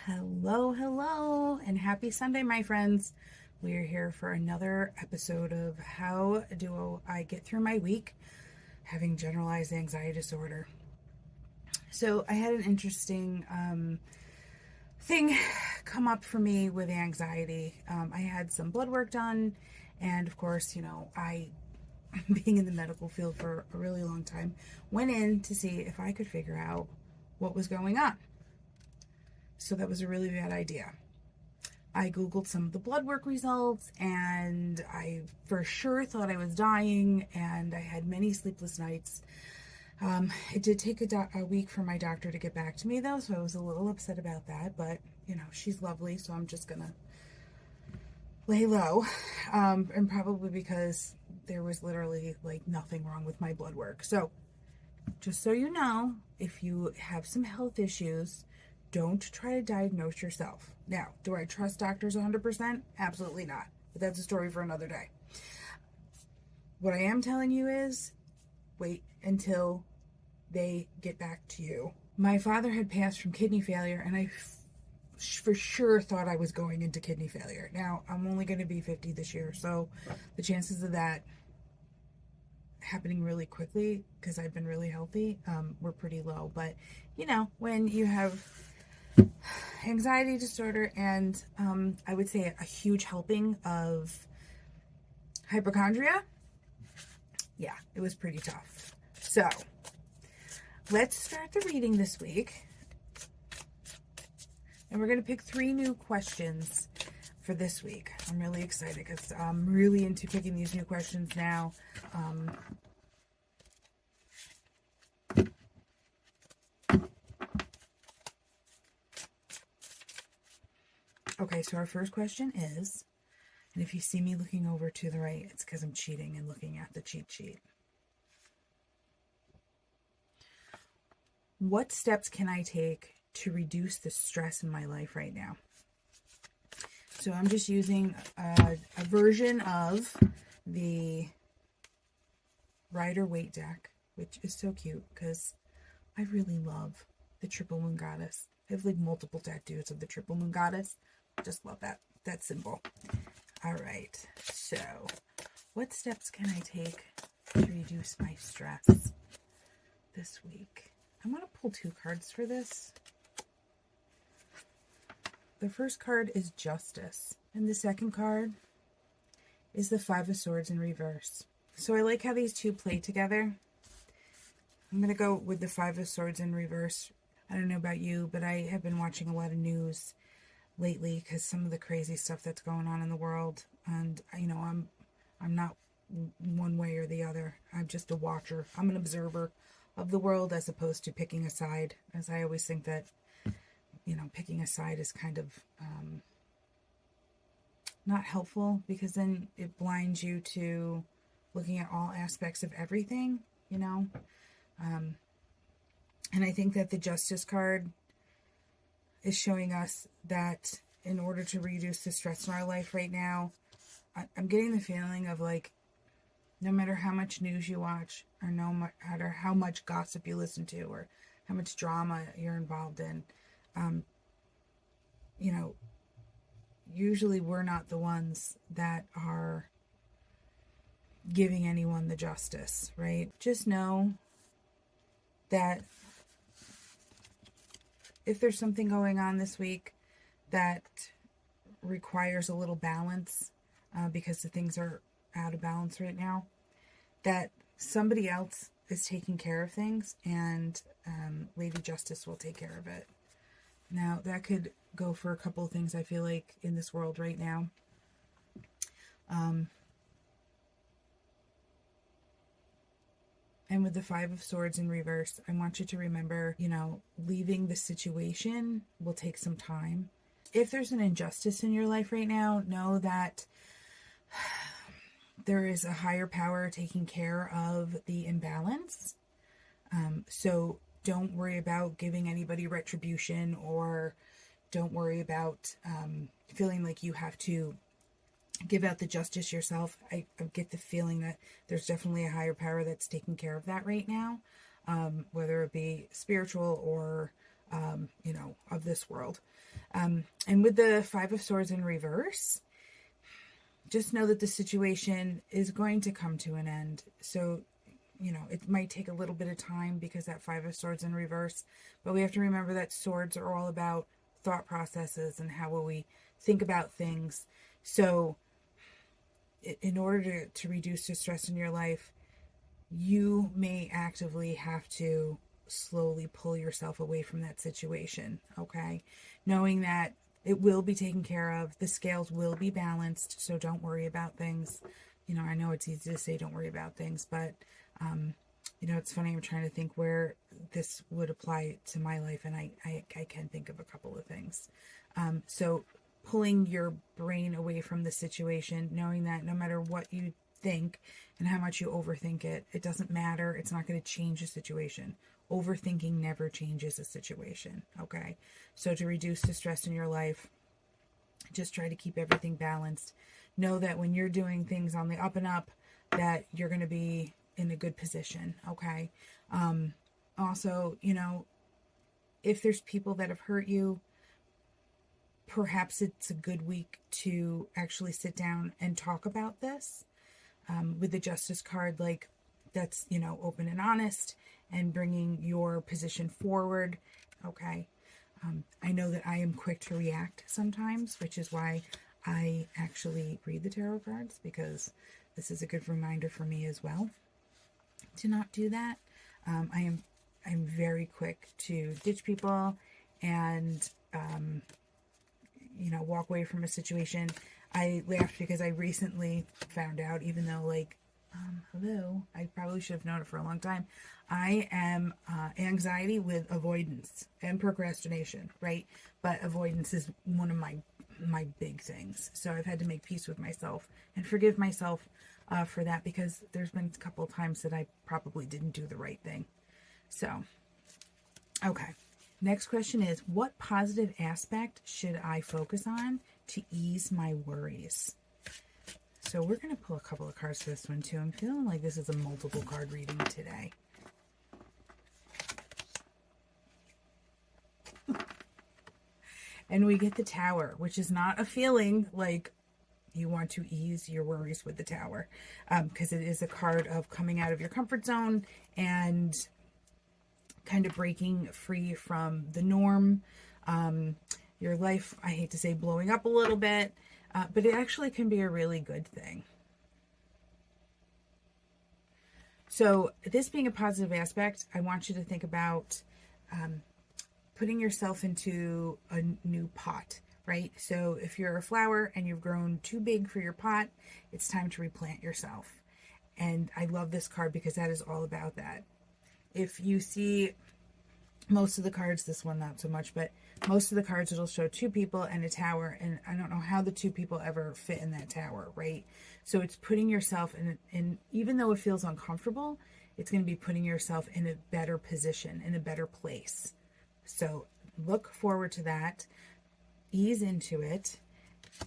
Hello, and happy Sunday, my friends. We are here for another episode of How Do I Get Through My Week Having Generalized Anxiety Disorder. So, I had an interesting thing come up for me with anxiety. I had some blood work done, and of course, I, being in the medical field for a really long time, went in to see if I could figure out what was going on. So, that was a really bad idea. I Googled some of the blood work results, and I for sure thought I was dying, and I had many sleepless nights. It did take a week for my doctor to get back to me, though, so I was a little upset about that, but, she's lovely, so I'm just gonna lay low, and probably because there was literally, nothing wrong with my blood work. So, just so you know, if you have some health issues, don't try to diagnose yourself. Now, do I trust doctors 100%? Absolutely not. But that's a story for another day. What I am telling you is wait until they get back to you. My father had passed from kidney failure, and I for sure thought I was going into kidney failure. Now, I'm only going to be 50 this year, so the chances of that happening really quickly, because I've been really healthy, were pretty low. But, when you have anxiety disorder and I would say a huge helping of hypochondria, yeah, it was pretty tough. So let's start the reading this week, and we're going to pick 3 new questions for this week. I'm really excited because I'm really into picking these new questions now. Okay, so our first question is, and if you see me looking over to the right, it's because I'm cheating and looking at the cheat sheet. What steps can I take to reduce the stress in my life right now? So I'm just using a version of the Rider Waite deck, which is so cute because I really love the Triple Moon Goddess. I have multiple tattoos of the Triple Moon Goddess. Just love that symbol. All right, so what steps can I take to reduce my stress this week? I'm going to pull 2 cards for this. The first card is Justice, and the second card is the 5 of Swords in reverse. So I like how these 2 play together. I'm going to go with the 5 of Swords in reverse. I don't know about you, but I have been watching a lot of news lately because some of the crazy stuff that's going on in the world, and I'm not one way or the other. I'm just a watcher. I'm an observer of the world as opposed to picking a side, as I always think that picking a side is kind of not helpful, because then it blinds you to looking at all aspects of everything, and I think that the Justice card is showing us that in order to reduce the stress in our life right now, I'm getting the feeling of no matter how much news you watch, or no matter how much gossip you listen to, or how much drama you're involved in, usually we're not the ones that are giving anyone the justice, right? Just know that if there's something going on this week that requires a little balance, because the things are out of balance right now, that somebody else is taking care of things, and Lady Justice will take care of it. Now, that could go for a couple of things, I feel like, in this world right now. And with the 5 of Swords in reverse, I want you to remember, leaving the situation will take some time. If there's an injustice in your life right now, know that there is a higher power taking care of the imbalance. So don't worry about giving anybody retribution, or don't worry about feeling like you have to give out the justice yourself. I get the feeling that there's definitely a higher power that's taking care of that right now, whether it be spiritual or of this world. And with the Five of Swords in reverse, just know that the situation is going to come to an end. So, it might take a little bit of time because that Five of Swords in reverse, but we have to remember that swords are all about thought processes and how will we think about things. So in order to reduce the stress in your life, you may actively have to slowly pull yourself away from that situation, okay? Knowing that it will be taken care of, the scales will be balanced, so don't worry about things. I know it's easy to say don't worry about things, but, it's funny, I'm trying to think where this would apply to my life, and I can think of a couple of things. So pulling your brain away from the situation, knowing that no matter what you think and how much you overthink it, it doesn't matter. It's not going to change the situation. Overthinking never changes a situation, okay? So to reduce the stress in your life, just try to keep everything balanced. Know that when you're doing things on the up and up, that you're going to be in a good position, okay? Also, if there's people that have hurt you, perhaps it's a good week to actually sit down and talk about this. With the Justice card, like, that's, open and honest and bringing your position forward, okay? I know that I am quick to react sometimes, which is why I actually read the tarot cards, because this is a good reminder for me as well to not do that. I'm very quick to ditch people and walk away from a situation. I laughed because I recently found out, even though, like, hello, I probably should have known it for a long time, I am anxiety with avoidance and procrastination, right? But avoidance is one of my big things. So I've had to make peace with myself and forgive myself for that, because there's been a couple of times that I probably didn't do the right thing. So, okay. Next question is, what positive aspect should I focus on to ease my worries? So we're going to pull a couple of cards for this one too. I'm feeling like this is a multiple card reading today. And we get the Tower, which is not a feeling like you want to ease your worries with the Tower, because it is a card of coming out of your comfort zone and kind of breaking free from the norm. Your life, I hate to say, blowing up a little bit, but it actually can be a really good thing. So this being a positive aspect, I want you to think about putting yourself into a new pot, right? So if you're a flower and you've grown too big for your pot, it's time to replant yourself. And I love this card because that is all about that. If you see most of the cards, this one not so much, but most of the cards, it'll show two people and a tower, and I don't know how the two people ever fit in that tower, right? So it's putting yourself in, even though it feels uncomfortable, it's going to be putting yourself in a better position, in a better place. So look forward to that. Ease into it,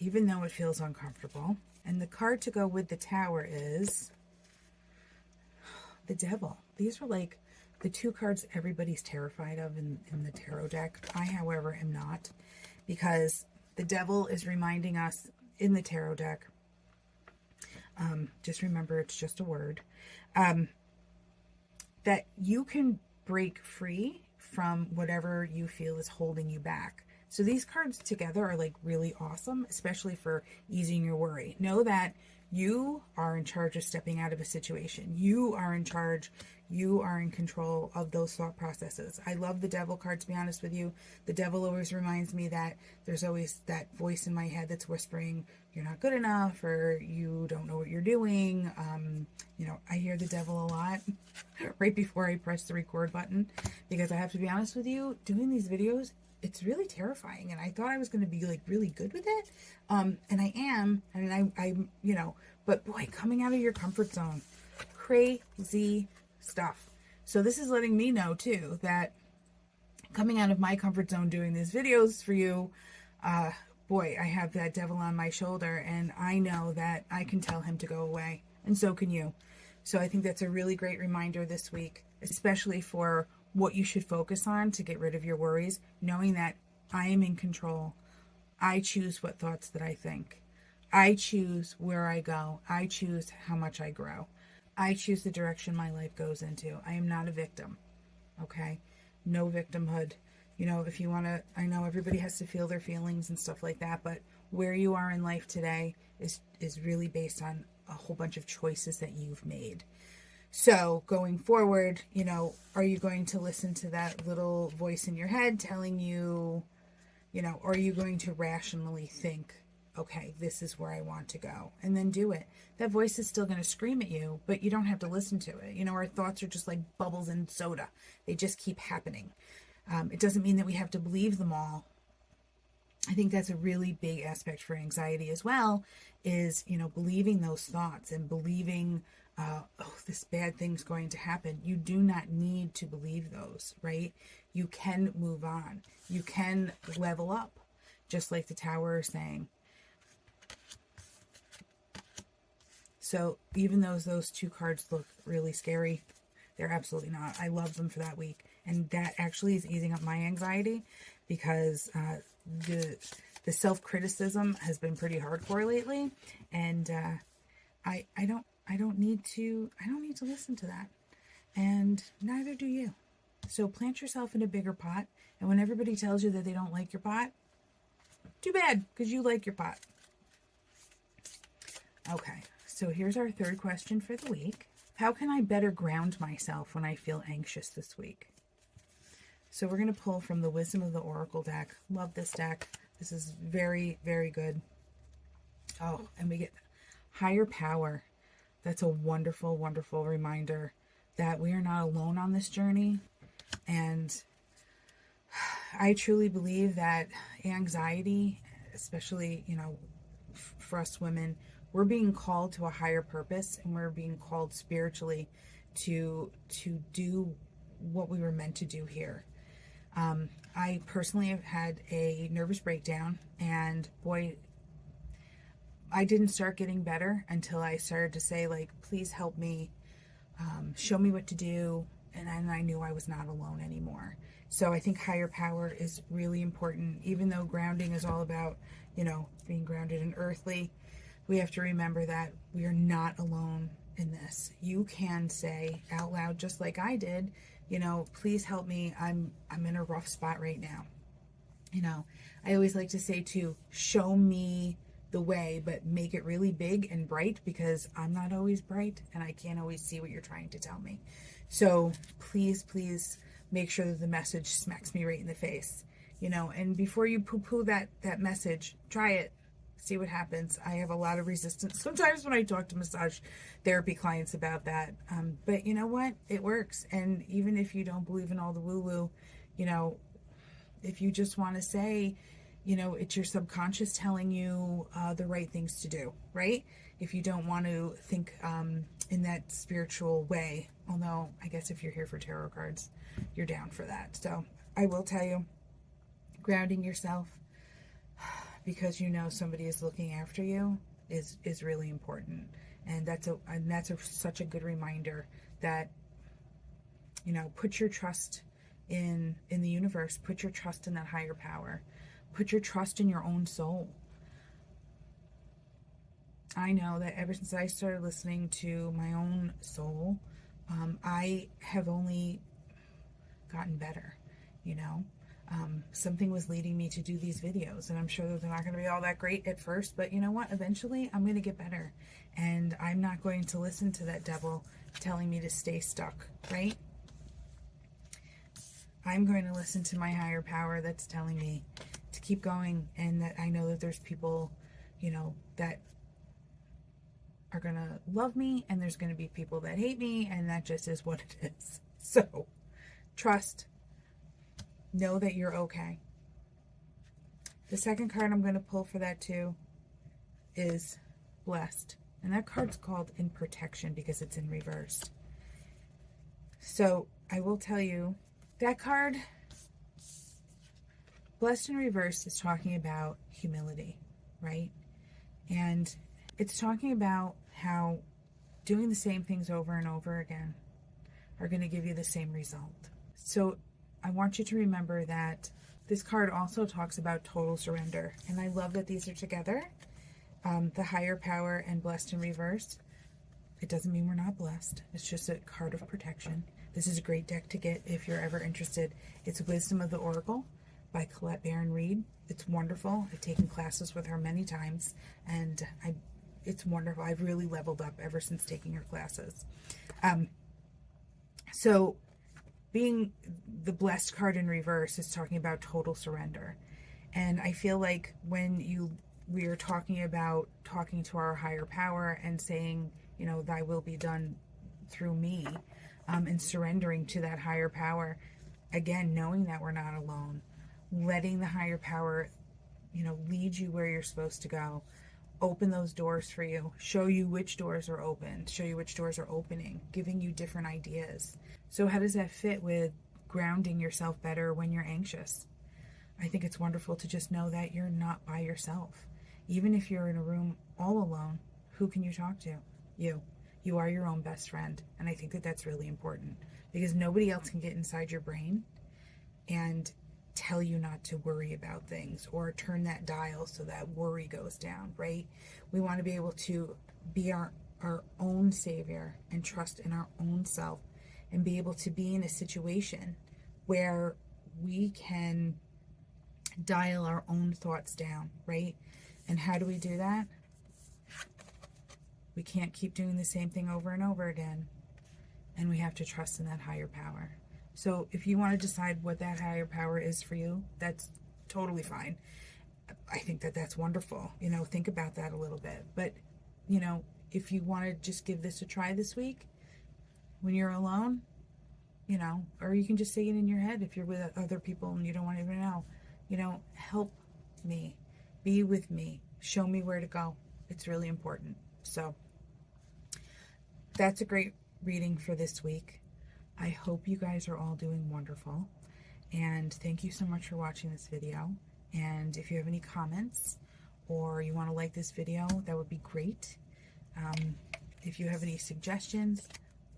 even though it feels uncomfortable. And the card to go with the Tower is the Devil. These are like the two cards everybody's terrified of in the tarot deck. I, however, am not, because the Devil is reminding us in the tarot deck, just remember it's just a word, that you can break free from whatever you feel is holding you back. So these cards together are like really awesome, especially for easing your worry. Know that you are in charge of stepping out of a situation. You are in charge. You are in control of those thought processes. I love the Devil card, to be honest with you. The Devil always reminds me that there's always that voice in my head that's whispering, you're not good enough, or you don't know what you're doing. I hear the Devil a lot right before I press the record button, because I have to be honest with you, doing these videos, it's really terrifying. And I thought I was going to be like really good with it. And I am, and I'm, but boy, coming out of your comfort zone, crazy stuff. So this is letting me know too, that coming out of my comfort zone doing these videos for you, boy, I have that Devil on my shoulder, and I know that I can tell him to go away, and so can you. So I think that's a really great reminder this week, especially for what you should focus on to get rid of your worries, knowing that I am in control. I choose what thoughts that I think. I choose where I go. I choose how much I grow. I choose the direction my life goes into. I am not a victim. Okay? No victimhood. You know, if you want to, I know everybody has to feel their feelings and stuff like that, but where you are in life today is really based on a whole bunch of choices that you've made. So going forward, you know, are you going to listen to that little voice in your head telling you, you know, or are you going to rationally think, okay, this is where I want to go, and then do it? That voice is still going to scream at you, but you don't have to listen to it. You know, our thoughts are just like bubbles in soda. They just keep happening. It doesn't mean that we have to believe them all. I think that's a really big aspect for anxiety as well, is, you know, believing those thoughts and believing, oh, this bad thing's going to happen. You do not need to believe those, right? You can move on. You can level up, just like the Tower is saying. So even though those two cards look really scary, they're absolutely not. I love them for that week. And that actually is easing up my anxiety, because the self-criticism has been pretty hardcore lately, and I don't need to listen to that, and neither do you. So plant yourself in a bigger pot, and when everybody tells you that they don't like your pot, too bad, because you like your pot. Okay, so here's our third question for the week. How can I better ground myself when I feel anxious this week? So we're going to pull from the Wisdom of the Oracle deck. Love this deck. This is very, very good. Oh, and we get higher power. That's a wonderful, wonderful reminder that we are not alone on this journey. And I truly believe that anxiety, especially, you know, for us women, we're being called to a higher purpose, and we're being called spiritually to do what we were meant to do here. I personally have had a nervous breakdown, and boy, I didn't start getting better until I started to say, like, please help me, show me what to do, and then I knew I was not alone anymore. So I think higher power is really important. Even though grounding is all about, you know, being grounded and earthly, we have to remember that we are not alone in this. You can say out loud, just like I did, you know, please help me. I'm in a rough spot right now. You know, I always like to say too, show me the way, but make it really big and bright, because I'm not always bright and I can't always see what you're trying to tell me. So please, please make sure that the message smacks me right in the face, you know, and before you poo-poo that message, try it. See what happens. I have a lot of resistance sometimes when I talk to massage therapy clients about that. But you know what? It works. And even if you don't believe in all the woo-woo, you know, if you just want to say, you know, it's your subconscious telling you the right things to do, right? If you don't want to think in that spiritual way, although I guess if you're here for tarot cards, you're down for that. So I will tell you, grounding yourself, because you know somebody is looking after you, is really important. And that's such a good reminder that, you know, put your trust in the universe, put your trust in that higher power, put your trust in your own soul. I know that ever since I started listening to my own soul, I have only gotten better, you know. Something was leading me to do these videos, and I'm sure that they're not going to be all that great at first, but you know what? Eventually I'm going to get better, and I'm not going to listen to that devil telling me to stay stuck, right? I'm going to listen to my higher power that's telling me to keep going, and that I know that there's people, you know, that are going to love me, and there's going to be people that hate me, and that just is what it is. So trust. Know that you're okay. The second card I'm going to pull for that too is Blessed. And that card's called In Protection because it's in reversed. So I will tell you, that card, Blessed in reverse, is talking about humility, right? And it's talking about how doing the same things over and over again are going to give you the same result. So I want you to remember that this card also talks about total surrender. And I love that these are together. The higher power and blessed in reverse. It doesn't mean we're not blessed. It's just a card of protection. This is a great deck to get if you're ever interested. It's Wisdom of the Oracle by Colette Baron Reed. It's wonderful. I've taken classes with her many times, and it's wonderful. I've really leveled up ever since taking her classes. So being the blessed card in reverse is talking about total surrender. And I feel like when we are talking about talking to our higher power and saying, you know, thy will be done through me, and surrendering to that higher power, again, knowing that we're not alone, letting the higher power, you know, lead you where you're supposed to go, open those doors for you, show you which doors are open, show you which doors are opening, giving you different ideas. So how does that fit with grounding yourself better when you're anxious? I think it's wonderful to just know that you're not by yourself. Even if you're in a room all alone, who can you talk to? You. You are your own best friend. And I think that that's really important, because nobody else can get inside your brain and tell you not to worry about things or turn that dial so that worry goes down, right? We want to be able to be our own savior and trust in our own self, and be able to be in a situation where we can dial our own thoughts down, right? And how do we do that? We can't keep doing the same thing over and over again. And we have to trust in that higher power. So if you want to decide what that higher power is for you, that's totally fine. I think that that's wonderful. You know, think about that a little bit. But, you know, if you want to just give this a try this week, when you're alone, you know, or you can just say it in your head if you're with other people and you don't want to even know, you know, help me, be with me, show me where to go. It's really important. So that's a great reading for this week. I hope you guys are all doing wonderful. And thank you so much for watching this video. And if you have any comments or you want to like this video, that would be great. If you have any suggestions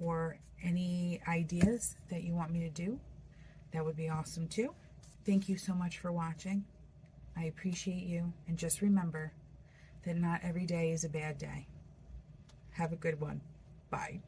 or any ideas that you want me to do, that would be awesome too. Thank you so much for watching. I appreciate you. And just remember that not every day is a bad day. Have a good one. Bye.